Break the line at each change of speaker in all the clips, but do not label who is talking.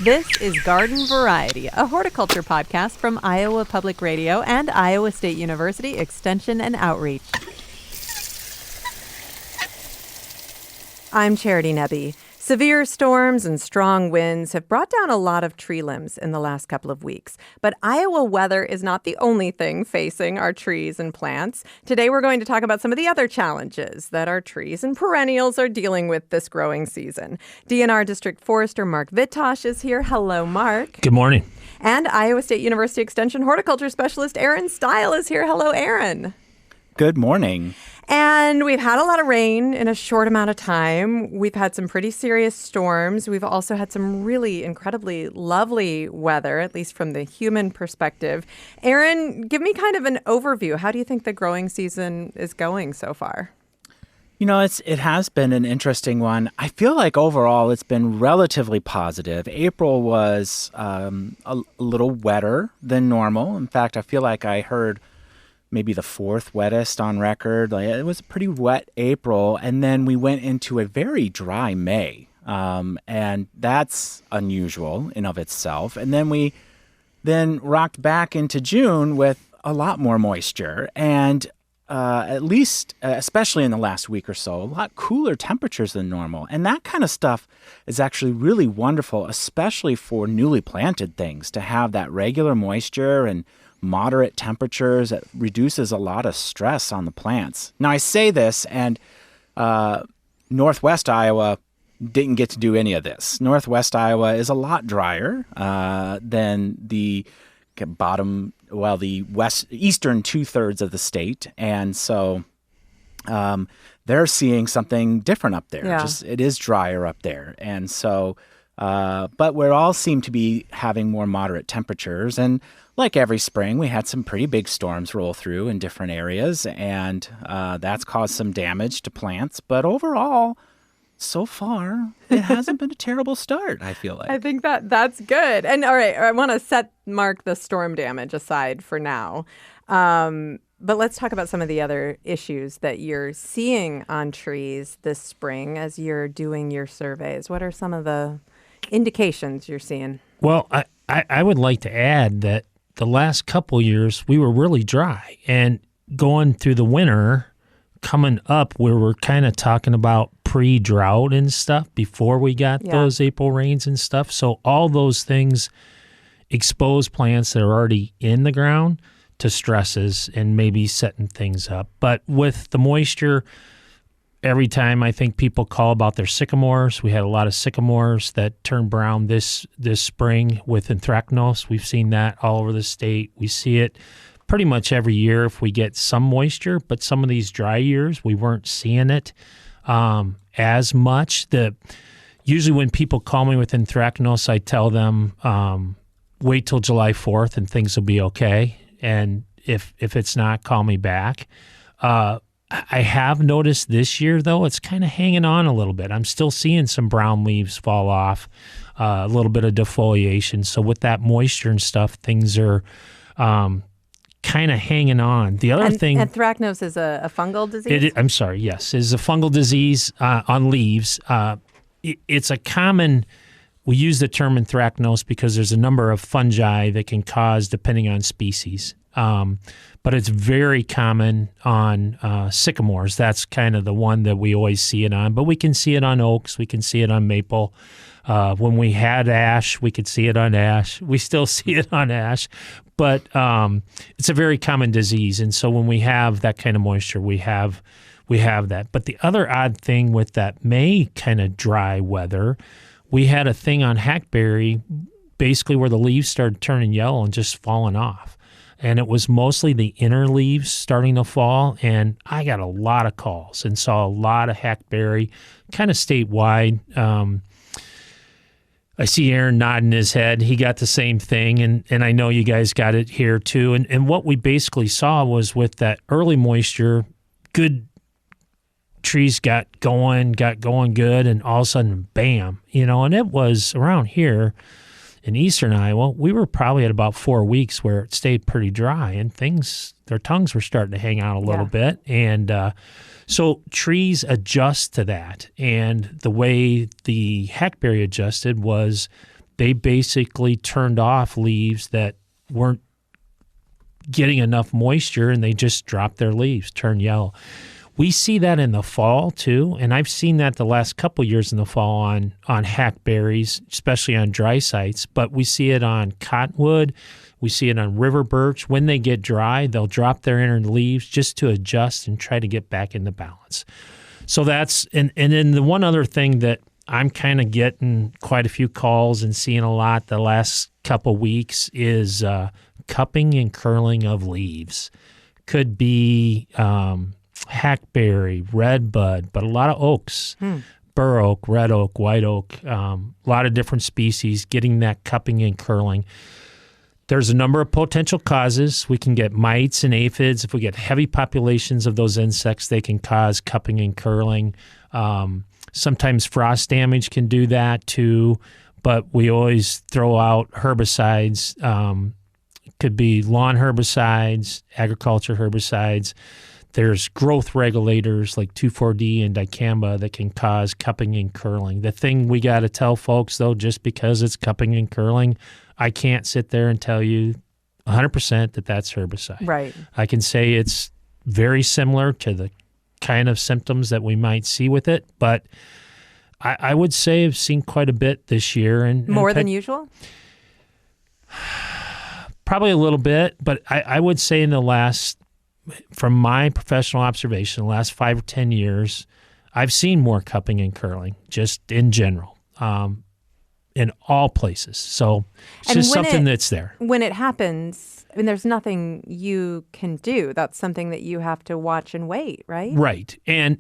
This is Garden Variety, a horticulture podcast from Iowa Public Radio and Iowa State University Extension and Outreach. I'm Charity Nebbe. Severe storms and strong winds have brought down a lot of tree limbs in the last couple of weeks. But Iowa weather is not the only thing facing our trees and plants. Today we're going to talk about some of the other challenges that our trees and perennials are dealing with this growing season. DNR District Forester Mark Vitosh is here. Hello, Mark.
Good morning.
And Iowa State University Extension Horticulture Specialist Aaron Stile is here. Hello, Aaron.
Good morning.
And we've had a lot of rain in a short amount of time. We've had some pretty serious storms. We've also had some really incredibly lovely weather, at least from the human perspective. Aaron, give me kind of an overview. How do you think the growing season is going so far?
You know, it has been an interesting one. I feel like overall it's been relatively positive. April was a little wetter than normal. In fact, I feel like I heard maybe the fourth wettest on record. It was a pretty wet April, and then we went into a very dry May, and that's unusual in of itself. And then we rocked back into June with a lot more moisture, and at least, especially in the last week or so, a lot cooler temperatures than normal. And that kind of stuff is actually really wonderful, especially for newly planted things, to have that regular moisture and moderate temperatures. That reduces a lot of stress on the plants. Now, I say this, and Northwest Iowa didn't get to do any of this. Northwest Iowa is a lot drier than the eastern two-thirds of the state, and so they're seeing something different up there.
Yeah.
It is drier up there, and so but we all seem to be having more moderate temperatures. And like every spring, we had some pretty big storms roll through in different areas, and that's caused some damage to plants. But overall, so far, it hasn't been a terrible start, I feel like.
I think that's good. And all right, I want to set Mark the storm damage aside for now. But let's talk about some of the other issues that you're seeing on trees this spring as you're doing your surveys. What are some of the indications you're seeing?
Well, I would like to add that the last couple years we were really dry, and going through the winter, coming up where we're kind of talking about pre-drought and stuff before we got those April rains and stuff. So all those things expose plants that are already in the ground to stresses and maybe setting things up. But with the moisture, every time I think people call about their sycamores, we had a lot of sycamores that turned brown this spring with anthracnose. We've seen that all over the state. We see it pretty much every year if we get some moisture, but some of these dry years, we weren't seeing it as much. Usually when people call me with anthracnose, I tell them, wait till July 4th and things will be okay. And if it's not, call me back. I have noticed this year, though, it's kind of hanging on a little bit. I'm still seeing some brown leaves fall off, a little bit of defoliation. So with that moisture and stuff, things are kind of hanging on. The other thing...
Anthracnose is a fungal disease?
I'm sorry, yes. It's a fungal disease on leaves. It's a common... We use the term anthracnose because there's a number of fungi that can cause, depending on species. But it's very common on sycamores. That's kind of the one that we always see it on. But we can see it on oaks. We can see it on maple. When we had ash, we could see it on ash. We still see it on ash. But it's a very common disease. And so when we have that kind of moisture, we have that. But the other odd thing with that May kind of dry weather, we had a thing on hackberry basically where the leaves started turning yellow and just falling off. And it was mostly the inner leaves starting to fall, and I got a lot of calls and saw a lot of hackberry kind of statewide. I see Aaron nodding his head. He got the same thing, and I know you guys got it here too. And what we basically saw was with that early moisture, good trees got going good, and all of a sudden, bam, and it was around here in eastern Iowa, we were probably at about 4 weeks where it stayed pretty dry, and their tongues were starting to hang out a little bit. And so trees adjust to that. And the way the hackberry adjusted was they basically turned off leaves that weren't getting enough moisture, and they just dropped their leaves, turn yellow. We see that in the fall too, and I've seen that the last couple of years in the fall on hackberries, especially on dry sites, but we see it on cottonwood, we see it on river birch. When they get dry, they'll drop their inner leaves just to adjust and try to get back into balance. So that's, and then the one other thing that I'm kind of getting quite a few calls and seeing a lot the last couple weeks is cupping and curling of leaves. Could be hackberry, redbud, but a lot of oaks, bur oak, red oak, white oak, a lot of different species getting that cupping and curling. There's a number of potential causes. We can get mites and aphids. If we get heavy populations of those insects, they can cause cupping and curling. Sometimes frost damage can do that too, but we always throw out herbicides. It could be lawn herbicides, agriculture herbicides. There's growth regulators like 2,4-D and dicamba that can cause cupping and curling. The thing we got to tell folks, though, just because it's cupping and curling, I can't sit there and tell you 100% that that's herbicide.
Right.
I can say it's very similar to the kind of symptoms that we might see with it, but I would say I've seen quite a bit this year. And
More than usual?
Probably a little bit, but I would say in the last, from my professional observation, the last 5 or 10 years, I've seen more cupping and curling, just in general, in all places. So it's just something that's there.
When it happens, I mean, there's nothing you can do. That's something that you have to watch and wait, right?
Right. And,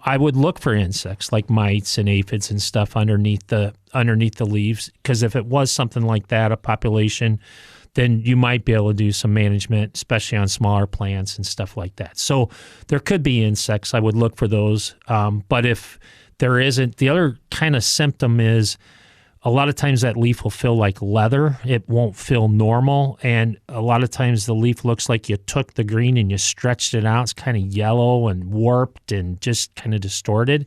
I would look for insects like mites and aphids and stuff underneath the leaves, because if it was something like that, a population, then you might be able to do some management, especially on smaller plants and stuff like that. So there could be insects. I would look for those. But if there isn't, the other kind of symptom is a lot of times that leaf will feel like leather. It won't feel normal. And a lot of times the leaf looks like you took the green and you stretched it out. It's kind of yellow and warped and just kind of distorted.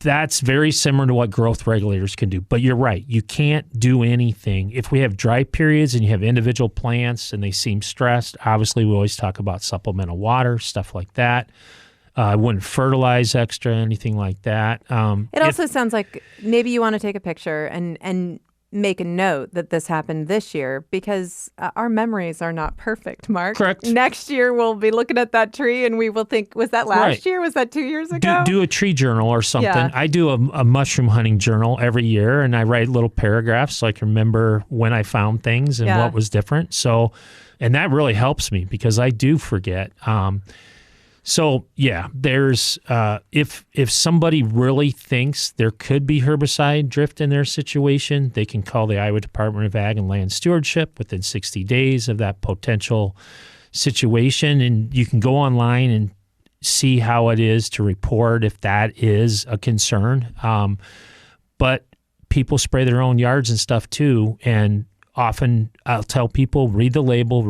That's very similar to what growth regulators can do. But you're right. You can't do anything. If we have dry periods and you have individual plants and they seem stressed, obviously we always talk about supplemental water, stuff like that. I wouldn't fertilize extra, anything like that.
It also sounds like maybe you want to take a picture and make a note that this happened this year, because our memories are not perfect, Mark.
Correct.
Next year we'll be looking at that tree and we will think, was that last year? Was that 2 years ago?
Do a tree journal or something.
Yeah.
I do a mushroom hunting journal every year, and I write little paragraphs so I can remember when I found things and what was different. So, and that really helps me because I do forget. So yeah, there's if somebody really thinks there could be herbicide drift in their situation, they can call the Iowa Department of Ag and Land Stewardship within 60 days of that potential situation, and you can go online and see how it is to report if that is a concern. But people spray their own yards and stuff too, and often I'll tell people read the label,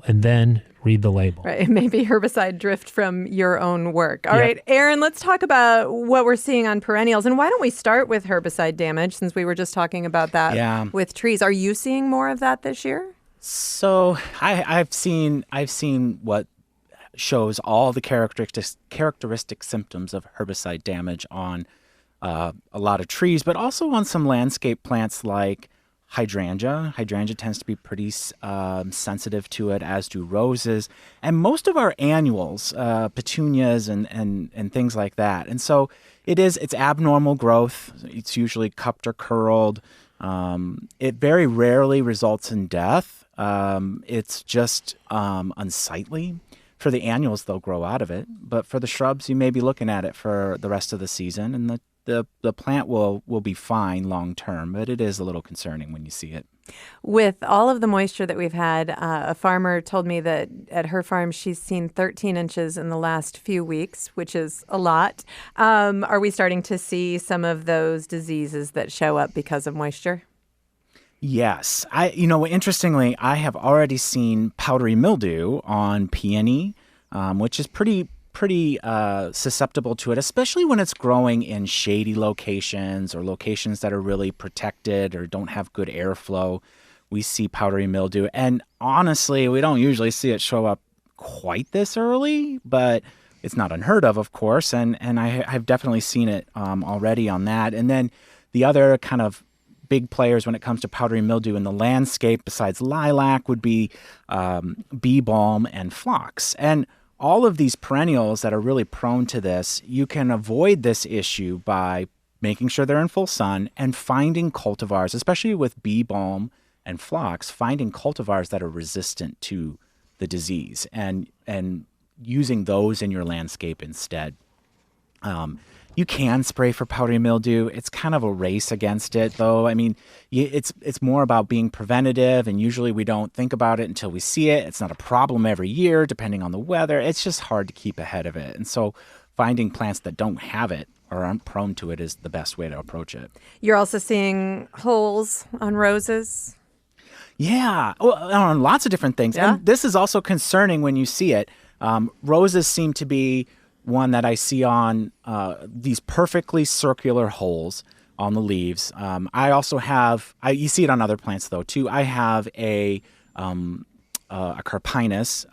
and then read the label.
Right. It may be herbicide drift from your own work. All right, Aaron, let's talk about what we're seeing on perennials. And why don't we start with herbicide damage, since we were just talking about that with trees. Are you seeing more of that this year?
So I've seen what shows all the characteristic symptoms of herbicide damage on a lot of trees, but also on some landscape plants like hydrangea. Hydrangea tends to be pretty sensitive to it, as do roses, and most of our annuals, petunias and things like that. And so it's abnormal growth. It's usually cupped or curled. It very rarely results in death. It's just unsightly. For the annuals, they'll grow out of it, but for the shrubs, you may be looking at it for the rest of the season, and the plant will be fine long term, but it is a little concerning when you see it.
With all of the moisture that we've had, a farmer told me that at her farm she's seen 13 inches in the last few weeks, which is a lot. Are we starting to see some of those diseases that show up because of moisture?
Yes. Interestingly, I have already seen powdery mildew on peony, which is pretty pretty susceptible to it, especially when it's growing in shady locations or locations that are really protected or don't have good airflow. We see powdery mildew. And honestly, we don't usually see it show up quite this early, but it's not unheard of course. And I've definitely seen it already on that. And then the other kind of big players when it comes to powdery mildew in the landscape, besides lilac, would be bee balm and phlox. And all of these perennials that are really prone to this, you can avoid this issue by making sure they're in full sun and finding cultivars, especially with bee balm and phlox, finding cultivars that are resistant to the disease and using those in your landscape instead. You can spray for powdery mildew. It's kind of a race against it, though. I mean, it's more about being preventative, and usually we don't think about it until we see it. It's not a problem every year, depending on the weather. It's just hard to keep ahead of it. And so finding plants that don't have it or aren't prone to it is the best way to approach it.
You're also seeing holes on roses.
Yeah, well, on lots of different things.
Yeah?
And this is also concerning when you see it. Roses seem to be one that I see on these perfectly circular holes on the leaves. I also have, you see it on other plants though too. I have a carpinus,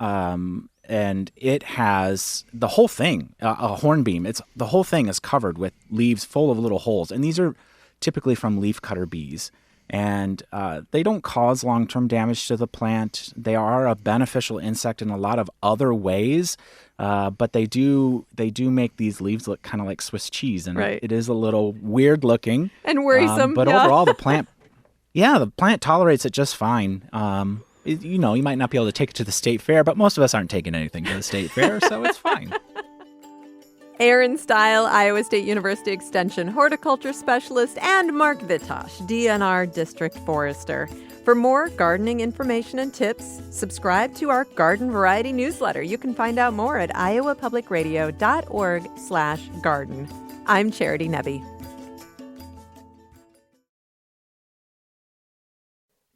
and it has the whole thing, a hornbeam. The whole thing is covered with leaves full of little holes, and these are typically from leafcutter bees. And they don't cause long-term damage to the plant. They are a beneficial insect in a lot of other ways, but they do make these leaves look kind of like Swiss cheese, and
right.
It is a little weird looking
and worrisome.
But overall, the plant tolerates it just fine. You might not be able to take it to the state fair, but most of us aren't taking anything to the state fair, so it's fine.
Aaron Stile, Iowa State University Extension horticulture specialist, and Mark Vitosh, DNR District Forester. For more gardening information and tips, subscribe to our Garden Variety newsletter. You can find out more at iowapublicradio.org/garden. I'm Charity Nebbe.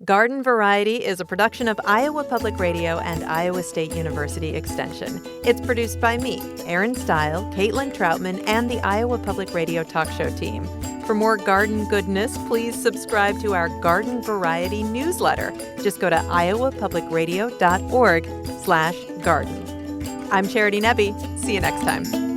Garden Variety is a production of Iowa Public Radio and Iowa State University Extension. It's produced by me, Aaron Stile, Caitlin Troutman, and the Iowa Public Radio talk show team. For more garden goodness, please subscribe to our Garden Variety newsletter. Just go to iowapublicradio.org/garden. I'm Charity Nebbe. See you next time.